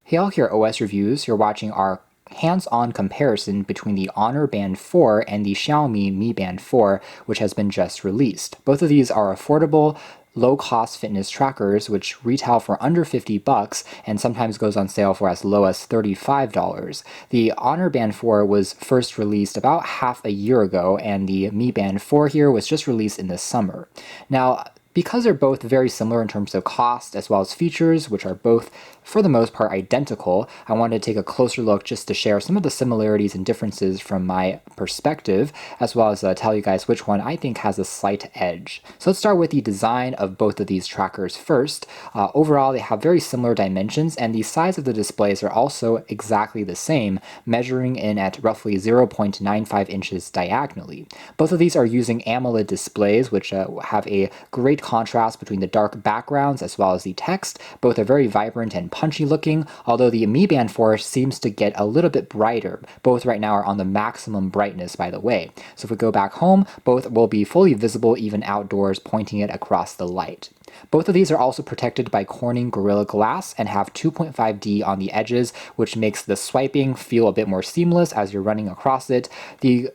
Hey all, here OS Reviews. You're watching our hands-on comparison between the Honor Band 4 and the Xiaomi Mi Band 4, which has been just released. Both of these are affordable, low-cost fitness trackers which retail for under 50 bucks and sometimes goes on sale for as low as $35. The Honor Band 4 was first released about half a year ago, and the Mi Band 4 here was just released in the summer. Now, because they're both very similar in terms of cost as well as features, which are both for the most part identical, I wanted to take a closer look just to share some of the similarities and differences from my perspective, as well as tell you guys which one I think has a slight edge. So let's start with the design of both of these trackers first. Overall, they have very similar dimensions, and the size of the displays are also exactly the same, measuring in at roughly 0.95 inches diagonally. Both of these are using AMOLED displays, which have a great contrast between the dark backgrounds as well as the text. Both are very vibrant and punchy looking, although the Mi Band 4 seems to get a little bit brighter. Both right now are on the maximum brightness, by the way. So if we go back home, both will be fully visible even outdoors, pointing it across the light. Both of these are also protected by Corning Gorilla Glass and have 2.5D on the edges, which makes the swiping feel a bit more seamless as you're running across it. The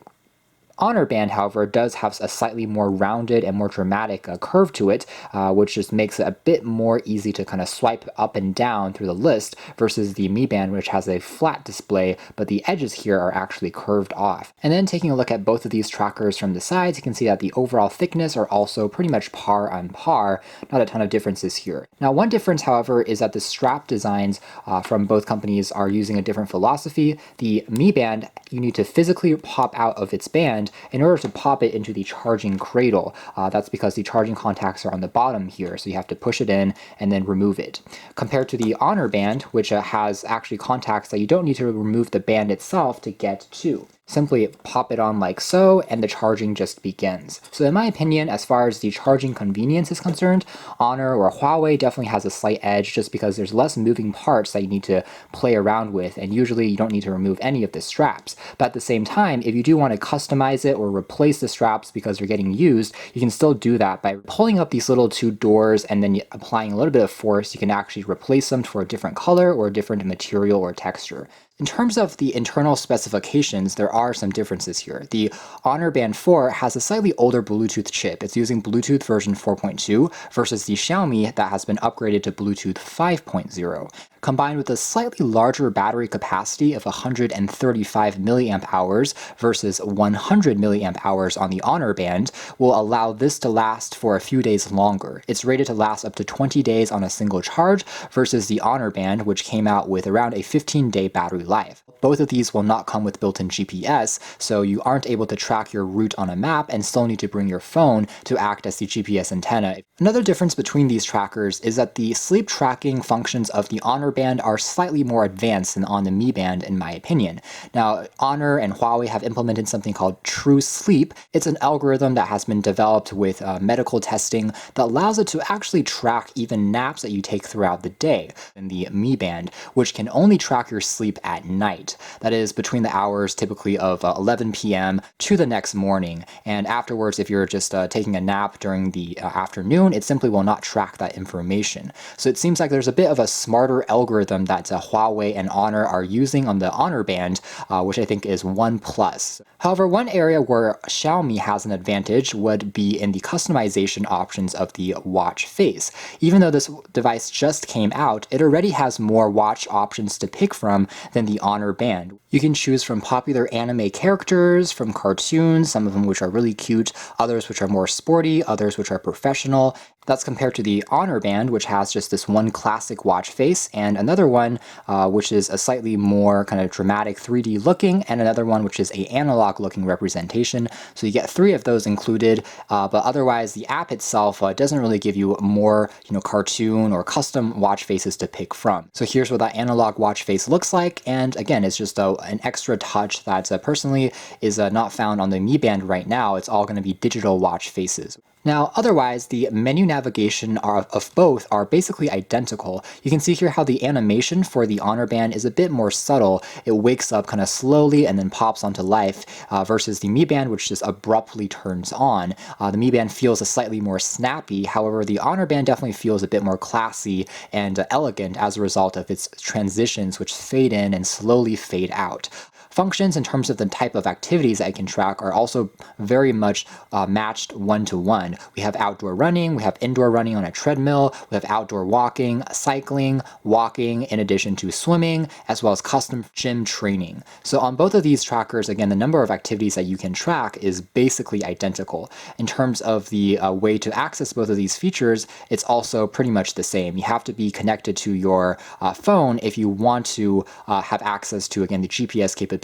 Honor Band, however, does have a slightly more rounded and more dramatic curve to it, which just makes it a bit more easy to kind of swipe up and down through the list versus the Mi Band, which has a flat display, but the edges here are actually curved off. And then taking a look at both of these trackers from the sides, you can see that the overall thickness are also pretty much par on par, not a ton of differences here. Now, one difference, however, is that the strap designs from both companies are using a different philosophy. The Mi Band, you need to physically pop out of its band in order to pop it into the charging cradle. That's because the charging contacts are on the bottom here, so you have to push it in and then remove it. Compared to the Honor Band, which has actually contacts that you don't need to remove the band itself to get to. Simply pop it on like so, and the charging just begins. So in my opinion, as far as the charging convenience is concerned, Honor or Huawei definitely has a slight edge just because there's less moving parts that you need to play around with, and usually you don't need to remove any of the straps. But at the same time, if you do want to customize it or replace the straps because they're getting used, you can still do that by pulling up these little two doors and then applying a little bit of force. You can actually replace them for a different color or a different material or texture. In terms of the internal specifications, there are some differences here. The Honor Band 4 has a slightly older Bluetooth chip. It's using Bluetooth version 4.2 versus the Xiaomi that has been upgraded to Bluetooth 5.0. Combined with a slightly larger battery capacity of 135 milliamp hours versus 100 milliamp hours on the Honor Band, will allow this to last for a few days longer. It's rated to last up to 20 days on a single charge versus the Honor Band, which came out with around a 15-day battery life. Both of these will not come with built-in GPS, so you aren't able to track your route on a map and still need to bring your phone to act as the GPS antenna. Another difference between these trackers is that the sleep tracking functions of the Honor Band are slightly more advanced than on the Mi Band, in my opinion. Now, Honor and Huawei have implemented something called True Sleep. It's an algorithm that has been developed with medical testing that allows it to actually track even naps that you take throughout the day in the Mi Band, which can only track your sleep at night. That is between the hours typically of 11 p.m. to the next morning. And afterwards, if you're just taking a nap during the afternoon, it simply will not track that information. So it seems like there's a bit of a smarter algorithm that Huawei and Honor are using on the Honor Band, which I think is one plus. However, one area where Xiaomi has an advantage would be in the customization options of the watch face. Even though this device just came out, it already has more watch options to pick from than the Honor Band. You can choose from popular anime characters, from cartoons, some of them which are really cute, others which are more sporty, others which are professional. That's compared to the Honor Band, which has just this one classic watch face, and another one which is a slightly more kind of dramatic 3D looking, and another one which is a analog looking representation. So you get three of those included, but otherwise the app itself doesn't really give you more cartoon or custom watch faces to pick from. So here's what that analog watch face looks like, and again, it's just an extra touch that personally is not found on the Mi Band right now. It's all going to be digital watch faces. Now, otherwise, the menu navigation of both are basically identical. You can see here how the animation for the Honor Band is a bit more subtle. It wakes up kind of slowly and then pops onto life, versus the Mi Band, which just abruptly turns on. The Mi Band feels a slightly more snappy. However, the Honor Band definitely feels a bit more classy and elegant as a result of its transitions, which fade in and slowly fade out. Functions in terms of the type of activities I can track are also very much matched one-to-one. We have outdoor running, we have indoor running on a treadmill, we have outdoor walking, cycling, walking, in addition to swimming, as well as custom gym training. So on both of these trackers, again, the number of activities that you can track is basically identical. In terms of the way to access both of these features, it's also pretty much the same. You have to be connected to your phone if you want to have access to, again, the GPS capabilities,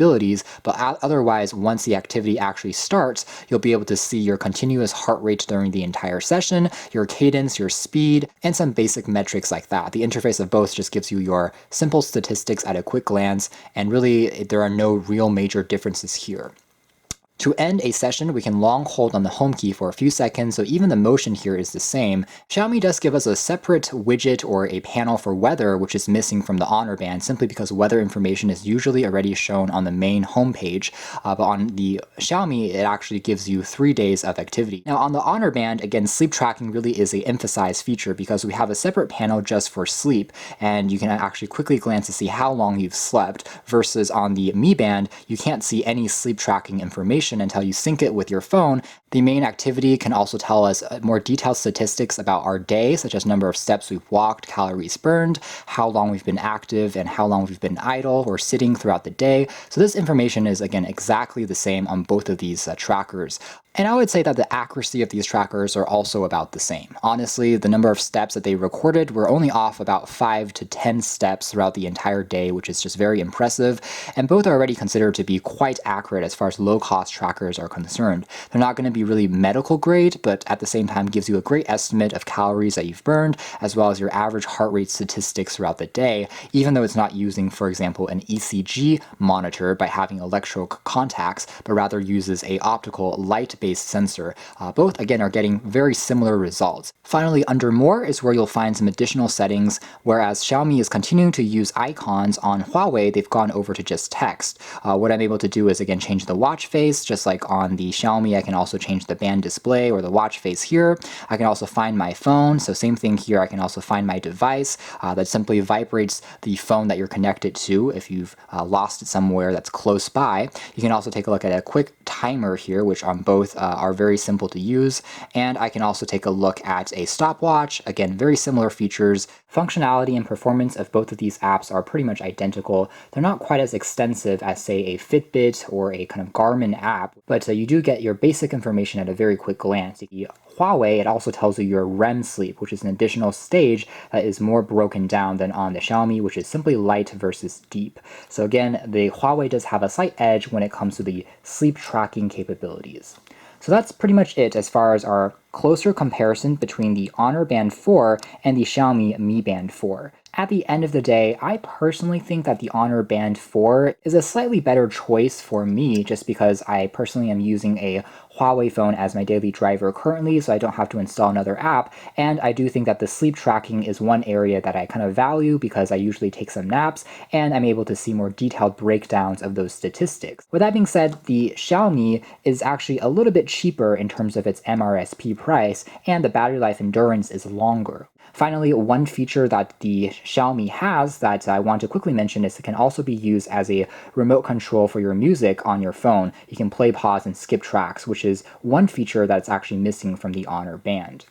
but otherwise, once the activity actually starts, you'll be able to see your continuous heart rate during the entire session, your cadence, your speed, and some basic metrics like that. The interface of both just gives you your simple statistics at a quick glance, and really, there are no real major differences here. To end a session, we can long hold on the home key for a few seconds, so even the motion here is the same. Xiaomi does give us a separate widget or a panel for weather, which is missing from the Honor Band, simply because weather information is usually already shown on the main homepage. But on the Xiaomi, it actually gives you 3 days of activity. Now on the Honor Band, again, sleep tracking really is a emphasized feature because we have a separate panel just for sleep, and you can actually quickly glance to see how long you've slept, versus on the Mi Band, you can't see any sleep tracking information until you sync it with your phone. The main activity can also tell us more detailed statistics about our day, such as number of steps we've walked, calories burned, how long we've been active, and how long we've been idle or sitting throughout the day. So this information is, again, exactly the same on both of these trackers. And I would say that the accuracy of these trackers are also about the same. Honestly, the number of steps that they recorded were only off about 5 to 10 steps throughout the entire day, which is just very impressive. And both are already considered to be quite accurate as far as low-cost trackers are concerned. They're not going to be really medical grade, but at the same time gives you a great estimate of calories that you've burned, as well as your average heart rate statistics throughout the day, even though it's not using, for example, an ECG monitor by having electrode contacts, but rather uses a optical light-based sensor. Both, again, are getting very similar results. Finally, under More is where you'll find some additional settings. Whereas Xiaomi is continuing to use icons, on Huawei they've gone over to just text. What I'm able to do is, again, change the watch face, just like on the Xiaomi. I can also change the band display or the watch face here. I can also find my phone, so same thing here. I can also find my device that simply vibrates the phone that you're connected to if you've lost it somewhere that's close by. You can also take a look at a quick timer here, which on both are very simple to use, and I can also take a look at a stopwatch. Again, very similar features. Functionality and performance of both of these apps are pretty much identical. They're not quite as extensive as, say, a Fitbit or a kind of Garmin app, but you do get your basic information at a very quick glance. The Huawei, it also tells you your REM sleep, which is an additional stage that is more broken down than on the Xiaomi, which is simply light versus deep. So again, the Huawei does have a slight edge when it comes to the sleep tracking capabilities. So that's pretty much it as far as our closer comparison between the Honor Band 4 and the Xiaomi Mi Band 4. At the end of the day, I personally think that the Honor Band 4 is a slightly better choice for me, just because I personally am using a Huawei phone as my daily driver currently, so I don't have to install another app, and I do think that the sleep tracking is one area that I kind of value because I usually take some naps, and I'm able to see more detailed breakdowns of those statistics. With that being said, the Xiaomi is actually a little bit cheaper in terms of its MRSP price, and the battery life endurance is longer. Finally, one feature that the Xiaomi has that I want to quickly mention is it can also be used as a remote control for your music on your phone. You can play, pause, and skip tracks, which is one feature that's actually missing from the Honor Band.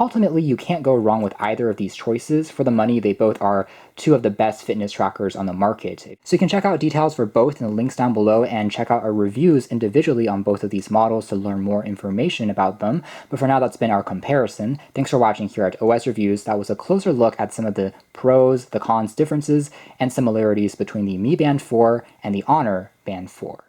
Ultimately, you can't go wrong with either of these choices. For the money, they both are two of the best fitness trackers on the market. So you can check out details for both in the links down below and check out our reviews individually on both of these models to learn more information about them. But for now, that's been our comparison. Thanks for watching here at OS Reviews. That was a closer look at some of the pros, the cons, differences, and similarities between the Mi Band 4 and the Honor Band 4.